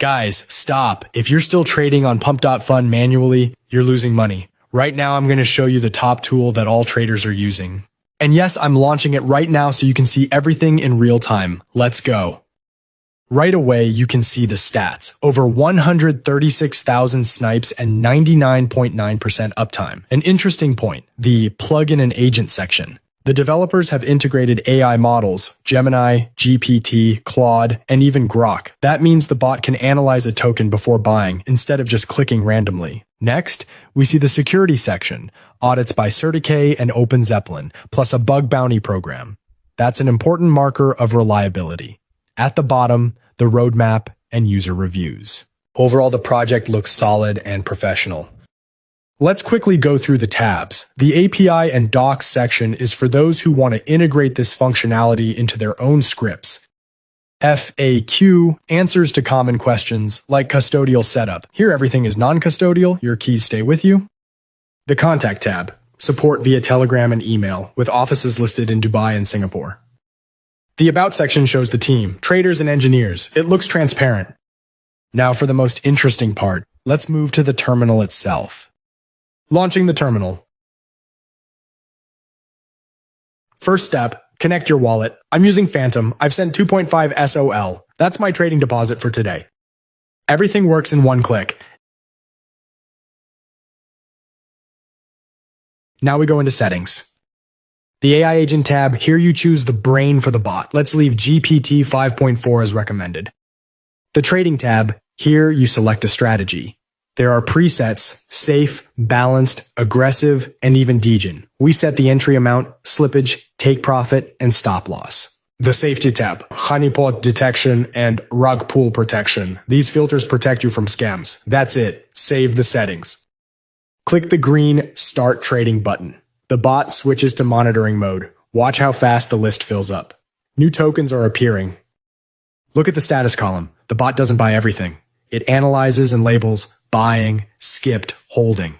Guys, stop. If you're still trading on pump.fun manually, you're losing money. Right now, I'm going to show you the top tool that all traders are using. And yes, I'm launching it right now so you can see everything in real time. Let's go. Right away, you can see the stats. Over 136,000 snipes and 99.9% uptime. An interesting point, the plugin and agent section. The developers have integrated AI models, Gemini, GPT, Claude, and even Grok. That means the bot can analyze a token before buying instead of just clicking randomly. Next, we see the security section, audits by CertiK and OpenZeppelin, plus a bug bounty program. That's an important marker of reliability. At the bottom, the roadmap and user reviews. Overall, the project looks solid and professional. Let's quickly go through the tabs. The API and docs section is for those who want to integrate this functionality into their own scripts. FAQ, answers to common questions like custodial setup. Here everything is non-custodial, your keys stay with you. The contact tab, support via Telegram and email, with offices listed in Dubai and Singapore. The about section shows the team, traders and engineers. It looks transparent. Now for the most interesting part, let's move to the terminal itself. Launching the terminal. First step, connect your wallet. I'm using Phantom. I've sent 2.5 SOL. That's my trading deposit for today. Everything works in one click. Now we go into settings. The AI agent tab, here you choose the brain for the bot. Let's leave GPT 5.4 as recommended. The trading tab, here you select a strategy. There are presets, safe, balanced, aggressive, and even degen. We set the entry amount, slippage, take profit, and stop loss. The safety tab, honeypot detection and rug pull protection. These filters protect you from scams. That's it. Save the settings. Click the green Start Trading button. The bot switches to monitoring mode. Watch how fast the list fills up. New tokens are appearing. Look at the status column. The bot doesn't buy everything. It analyzes and labels buying, skipped, holding.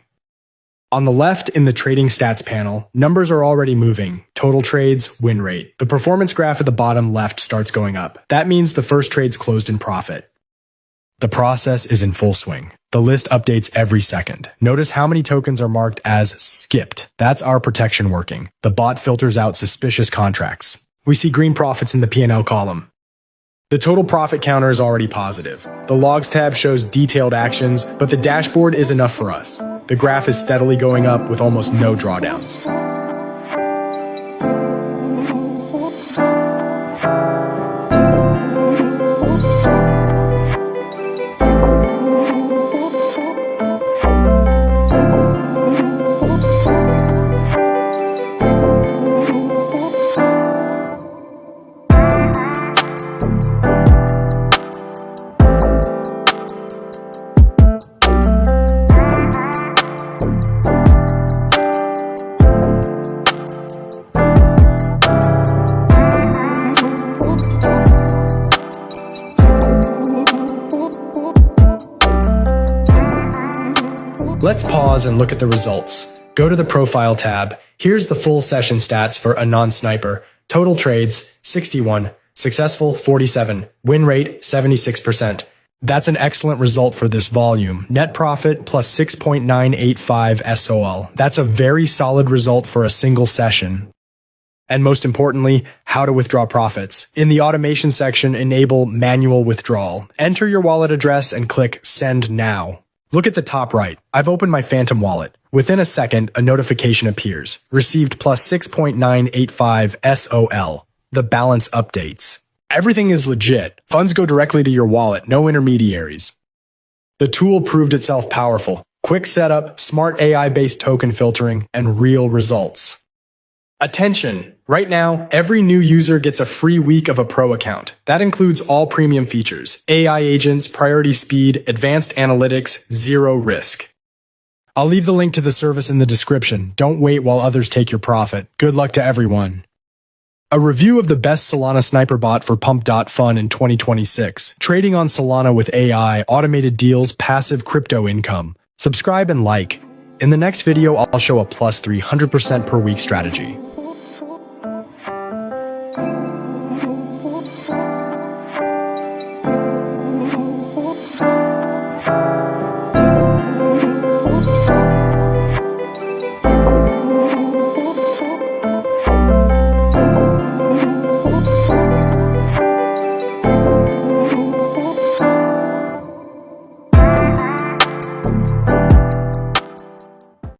On the left in the trading stats panel, numbers are already moving. Total trades, win rate. The performance graph at the bottom left starts going up. That means the first trade's closed in profit. The process is in full swing. The list updates every second. Notice how many tokens are marked as skipped. That's our protection working. The bot filters out suspicious contracts. We see green profits in the P&L column. The total profit counter is already positive. The logs tab shows detailed actions, but the dashboard is enough for us. The graph is steadily going up with almost no drawdowns. Let's pause and look at the results. Go to the Profile tab. Here's the full session stats for a non-sniper. Total trades, 61. Successful, 47. Win rate, 76%. That's an excellent result for this volume. Net profit plus 6.985 SOL. That's a very solid result for a single session. And most importantly, how to withdraw profits. In the automation section, enable manual withdrawal. Enter your wallet address and click Send Now. Look at the top right. I've opened my Phantom wallet. Within a second, a notification appears. Received plus 6.985 SOL. The balance updates. Everything is legit. Funds go directly to your wallet, no intermediaries. The tool proved itself powerful. Quick setup, smart AI-based token filtering, and real results. Attention! Right now, every new user gets a free week of a pro account. That includes all premium features, AI agents, priority speed, advanced analytics, zero risk. I'll leave the link to the service in the description. Don't wait while others take your profit. Good luck to everyone. A review of the best Solana sniper bot for pump.fun in 2026. Trading on Solana with AI, automated deals, passive crypto income. Subscribe and like. In the next video, I'll show a plus 300% per week strategy.